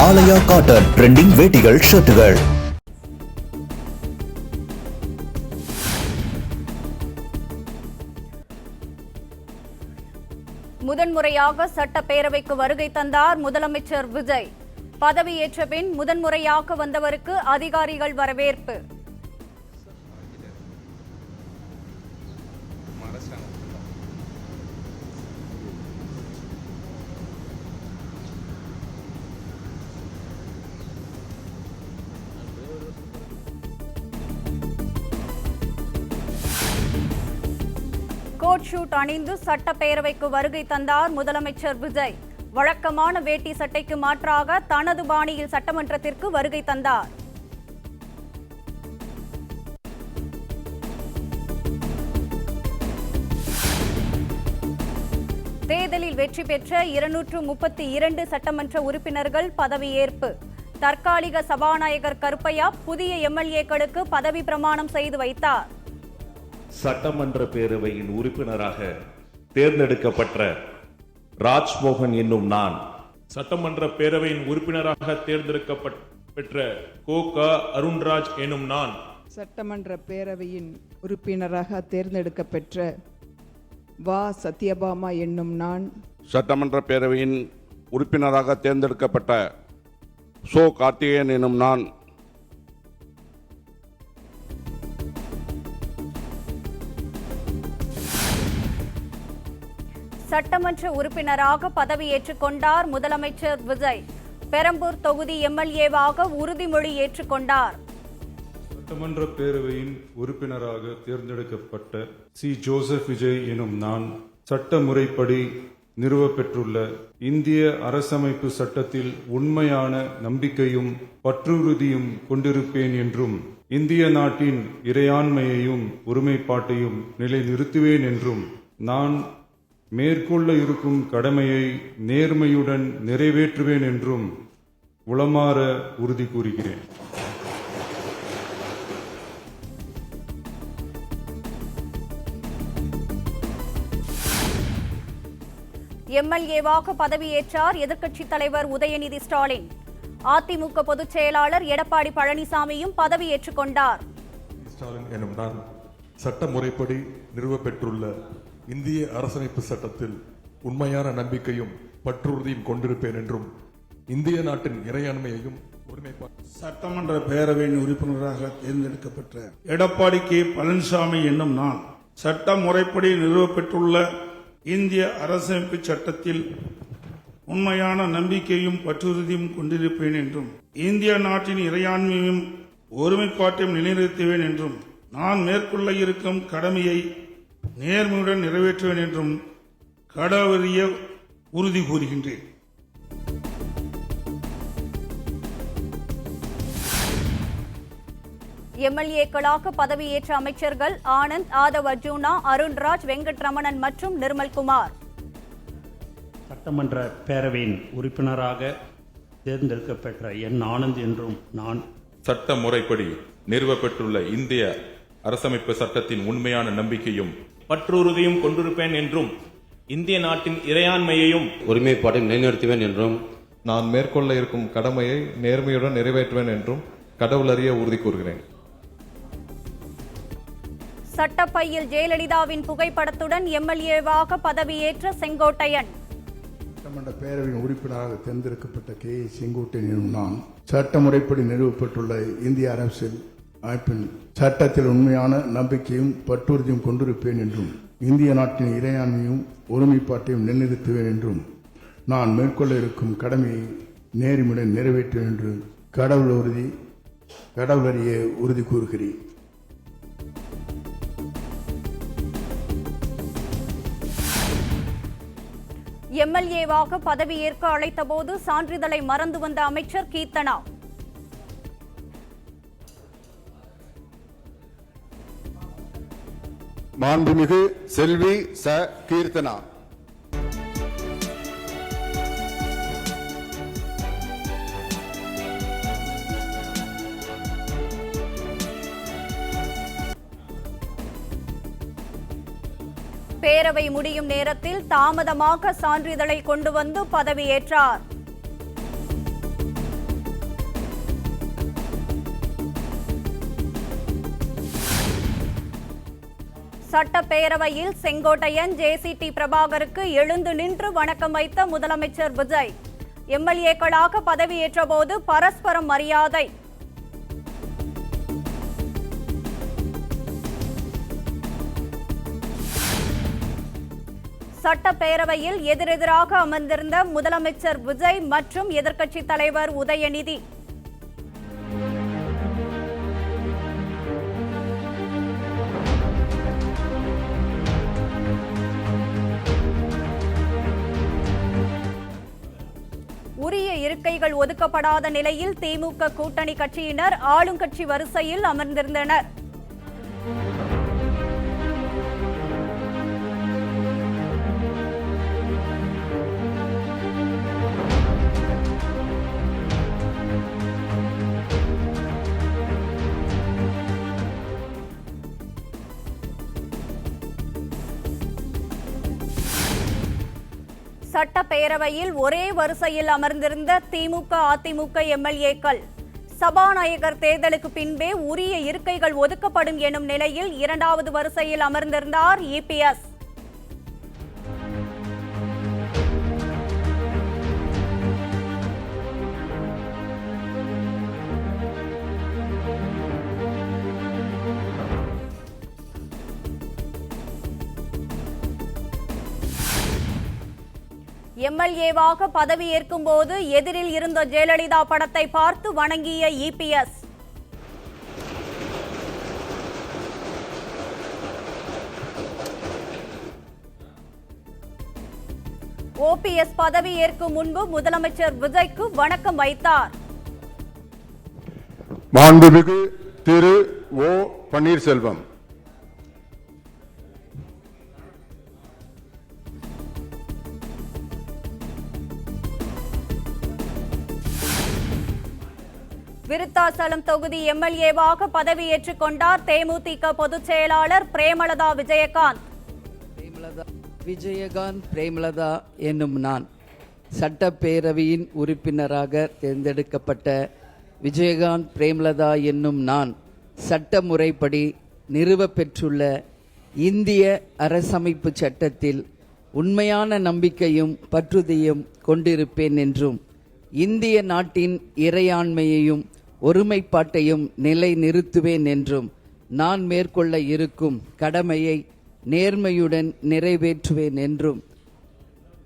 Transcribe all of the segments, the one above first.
ஆலயா cotton trending வேட்டிகள் ஷர்ட்டுகள். முதன்முறையாக சட்டப்பேரவைக்கு வருகை தந்தார் முதலமைச்சர் விஜய். பதவியேற்ற பின் முதன்முறையாக வந்தவருக்கு அதிகாரிகள் வரவேற்பு. கோட் ஷூட் அணிந்து சட்டப்பேரவைக்கு வருகை தந்தார் முதலமைச்சர் விஜய். வழக்கமான வேட்டி சட்டைக்கு மாற்றாக தனது பாணியில் சட்டமன்றத்திற்கு வருகை தந்தார். தேர்தலில் வெற்றி பெற்ற 232 சட்டமன்ற உறுப்பினர்கள் பதவியேற்பு. தற்காலிக சபாநாயகர் கருப்பையா புதிய எம்எல்ஏக்களுக்கு பதவி பிரமாணம் செய்து வைத்தார். சட்டமன்ற பேரவையின் உறுப்பினராக தேர்ந்தெடுக்கப்பட்ட ராஜ்மோகன் என்னும் நான் சட்டமன்ற பேரவையின் உறுப்பினராக தேர்ந்தெடுக்கப்பட்ட கோகா அருண்ராஜ் என்னும் நான் சட்டமன்ற பேரவையின் உறுப்பினராக தேர்ந்தெடுக்கப்பெற்ற வா சத்யபாமா என்னும் நான் சட்டமன்ற பேரவையின் உறுப்பினராக தேர்ந்தெடுக்கப்பட்ட சோ கார்த்திகேயன் என்னும் நான் சட்டமன்ற உறுப்பினராக பதவியேற்றுக் கொண்டார் முதலமைச்சர் விஜய். பெரம்பூர் தொகுதி எம்எல்ஏவாக உறுதிமொழி ஏற்றுக்கொண்டார். சட்டமன்ற பேரவையின் உறுப்பினராக தேர்ந்தெடுக்கப்பட்ட சி ஜோசப் விஜய் எனும் நான் சட்ட முறைப்படி நிறுவப்பெற்றுள்ள இந்திய அரசமைப்பு சட்டத்தில் உண்மையான நம்பிக்கையும் பற்றுறுதியும் கொண்டிருப்பேன் என்றும் இந்திய நாட்டின் இறையாண்மையையும் ஒருமைப்பாட்டையும் நிலைநிறுத்துவேன் என்றும் நான் மேற்கொள்ள இருக்கும் கடமையை நேர்மையுடன் நிறைவேற்றுவேன் என்றும் உளமாற உறுதி கூறுகிறேன். எம்எல்ஏவாக பதவியேற்றார் எதிர்க்கட்சித் தலைவர் உதயநிதி ஸ்டாலின். அதிமுக பொதுச் செயலாளர் எடப்பாடி பழனிசாமியும் பதவியேற்றுக் கொண்டார். ஸ்டாலின் எனும் நான் சட்ட முறைப்படி நிறுவப்பெற்றுள்ள இந்திய அரசமைப்பு சட்டத்தில் உண்மையான நம்பிக்கையும் பற்றுறுதியும் கொண்டிருப்பேன் என்றும் இந்திய நாட்டின் இறையாண்மையையும் சட்டமன்ற பேரவையின் உறுப்பினராக தேர்ந்தெடுக்கப்பட்ட எடப்பாடி கே பழனிசாமி என்னும் நான் சட்ட முறைப்படி நிறுவப்பெற்றுள்ள இந்திய அரசமைப்பு சட்டத்தில் உண்மையான நம்பிக்கையும் பற்றுறுதியும் கொண்டிருப்பேன் என்றும் இந்திய நாட்டின் இறையாண்மையும் ஒருமைப்பாட்டையும் நிலைநிறுத்துவேன் என்றும் நான் மேற்கொள்ள இருக்கும் கடமையை நேர்மையுடன் நிறைவேற்றுவேன் என்றும் கடவுளிய உறுதி கூறுகின்றேன். எம்எல்ஏக்களாக பதவியேற்ற அமைச்சர்கள் ஆனந்த், ஆதவ் அர்ஜுனா, அருண்ராஜ், வெங்கட்ரமணன் மற்றும் நிர்மல்குமார். சட்டமன்ற பேரவையின் உறுப்பினராக தேர்ந்தெடுக்கப்பெற்ற என் ஆனந்த் என்றும் நான் சட்ட முறைப்படி நிறுவப்பெற்றுள்ள இந்திய அரசமைப்பு சட்டத்தின் உண்மையான நம்பிக்கையும் பற்றுறுதியும் கொண்டிருப்பேன் என்றும் இந்திய நாட்டின் இறையாண்மையையும் ஒருமைப்பாட்டையும் நிலைநிறுத்துவேன் என்றும் நான் மேற்கொள்ள இருக்கும் கடமையை நேர்மையுடன் நிறைவேற்றுவேன் என்றும் கடவுளறிய உறுதி கூறுகிறேன். சட்டப்பையில் ஜெயலலிதாவின் புகைப்படத்துடன் எம்எல்ஏவாக பதவியேற்ற செங்கோட்டையன். சட்டமன்ற பேரவையின் உறுப்பினராக தேர்ந்தெடுக்கப்பட்ட கே செங்கோட்டையன் எனும் நான் சட்ட முறைப்படி நிறுவப்பட்டுள்ள இந்திய அரசியல் அமைப்பின் சட்டத்தில் உண்மையான நம்பிக்கையும் பற்றுறுதியும் கொண்டிருப்பேன் என்றும் இந்திய நாட்டின் இறையாண்மையும் ஒருமைப்பாட்டையும் நிலைநிறுத்துவேன் என்றும் நான் மேற்கொள்ள இருக்கும் கடமையை நேர்மையுடன் நிறைவேற்றுவேன் என்று கடவுளறிய உறுதி கூறுகிறேன். எம்எல்ஏவாக பதவியேற்க அழைத்தபோது சான்றிதழை மறந்து வந்த அமைச்சர் கீர்த்தனா. மாண்புமிகு செல்வி ச கீர்த்தனா. பேரவை முடியும் நேரத்தில் தாமதமாக சான்றிதழை கொண்டு வந்து பதவியேற்றார். சட்டப்பேரவையில் செங்கோட்டையன் JCT பிரபாகருக்கு எழுந்து நின்று வணக்கம் வைத்த முதலமைச்சர் விஜய். MLA-க்களாக பதவியேற்ற போது பரஸ்பரம் மரியாதை. சட்டப்பேரவையில் எதிரெதிராக அமர்ந்திருந்த முதலமைச்சர் விஜய் மற்றும் எதிர்க்கட்சித் தலைவர் உதயநிதி. உரிய இருக்கைகள் ஒதுக்கப்படாத நிலையில் திமுக கூட்டணி கட்சியினர் ஆளுங்கட்சி வரிசையில் அமர்ந்திருந்தனர். சட்டப்பேரவையில் ஒரே வரிசையில் அமர்ந்திருந்த திமுக அதிமுக MLA-க்கள் சபாநாயகர் தேர்தலுக்கு பின்பே உரிய இருக்கைகள் ஒதுக்கப்படும் எனும் நிலையில் இரண்டாவது வரிசையில் அமர்ந்திருந்தார் EPS. MLA-வாக பதவியேற்கும் போது எதிரில் இருந்த ஜெயலலிதா படத்தை பார்த்து வணங்கிய EPS. OPS பதவியேற்கும் முன்பு முதலமைச்சர் விஜய்க்கு வணக்கம் வைத்தார். மாண்புமிகு திரு O பன்னீர்செல்வம், விருத்தாசலம் தொகுதி MLA-வாக பதவியேற்றுக் கொண்டார் தேமுதிக பொதுச் செயலாளர் பிரேமலதா விஜயகாந்த். பிரேமலதா என்னும் நான் சட்டப்பேரவையின் உறுப்பினராக தேர்ந்தெடுக்கப்பட்ட விஜயகாந்த் பிரேமலதா என்னும் நான் சட்ட முறைப்படி நிறுவப்பெற்றுள்ள இந்திய அரசமைப்பு சட்டத்தில் உண்மையான நம்பிக்கையும் பற்றுதலையும் கொண்டிருப்பேன் என்றும் இந்திய நாட்டின் இறையாண்மையையும் ஒருமைப்பாட்டையும் நிலைநிறுத்துவேன் என்றும் நான் மேற்கொள்ள இருக்கும் கடமையை நேர்மையுடன் நிறைவேற்றுவேன் என்றும்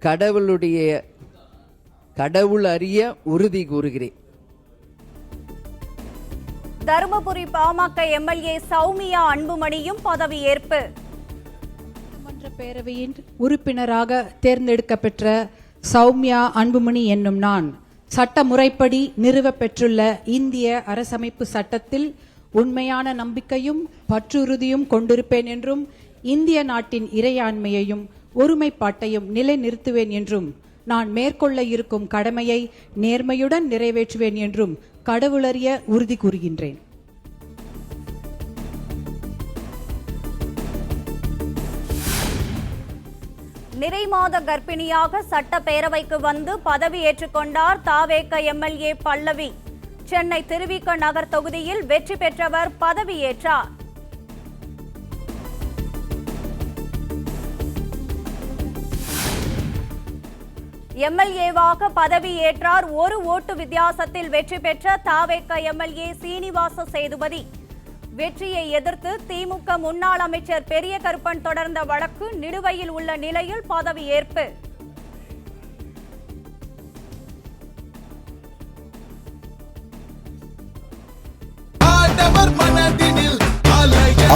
கடவுள் அறிய உறுதி கூறுகிறேன். தருமபுரி பாமக MLA சௌமியா அன்புமணியும் பதவியேற்பு. சட்டமன்ற பேரவையின் உறுப்பினராக தேர்ந்தெடுக்கப்பெற்ற சௌமியா அன்புமணி என்னும் நான் சட்ட முறைப்படி நிறுவப்பெற்றுள்ள இந்திய அரசமைப்பு சட்டத்தில் உண்மையான நம்பிக்கையும் பற்றுறுதியும் கொண்டிருப்பேன் என்றும் இந்திய நாட்டின் இறையாண்மையையும் ஒருமைப்பாட்டையும் நிலைநிறுத்துவேன் என்றும் நான் மேற்கொள்ள இருக்கும் கடமையை நேர்மையுடன் நிறைவேற்றுவேன் என்றும் கடவுளறிய உறுதி கூறுகின்றேன். நிறைமாத கர்ப்பிணியாக சட்டப்பேரவைக்கு வந்து பதவியேற்றுக் கொண்டார் தாவேக MLA பல்லவி. சென்னை திருவிக நகர் தொகுதியில் வெற்றி பெற்றவர் பதவியேற்றார். MLA-வாக பதவியேற்றார். ஒரு ஓட்டு வித்தியாசத்தில் வெற்றி பெற்ற தாவேக MLA சீனிவாச சேதுபதி. வெற்றியை எதிர்த்து திமுக முன்னாள் அமைச்சர் பெரிய கருப்பன் தொடர்ந்த வழக்கு நிலுவையில் உள்ள நிலையில் பதவியேற்பு.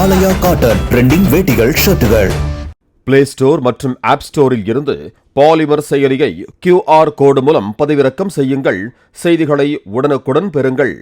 ஆலயா காட்டன் ட்ரெண்டிங் வேட்டிகள் ஷர்ட்டுகள். பிளே ஸ்டோர் மற்றும் ஆப் ஸ்டோரில் இருந்து பாலிமர் செயலியை QR கோடு மூலம் பதிவிறக்கம் செய்யுங்கள். செய்திகளை உடனுக்குடன் பெறுங்கள்.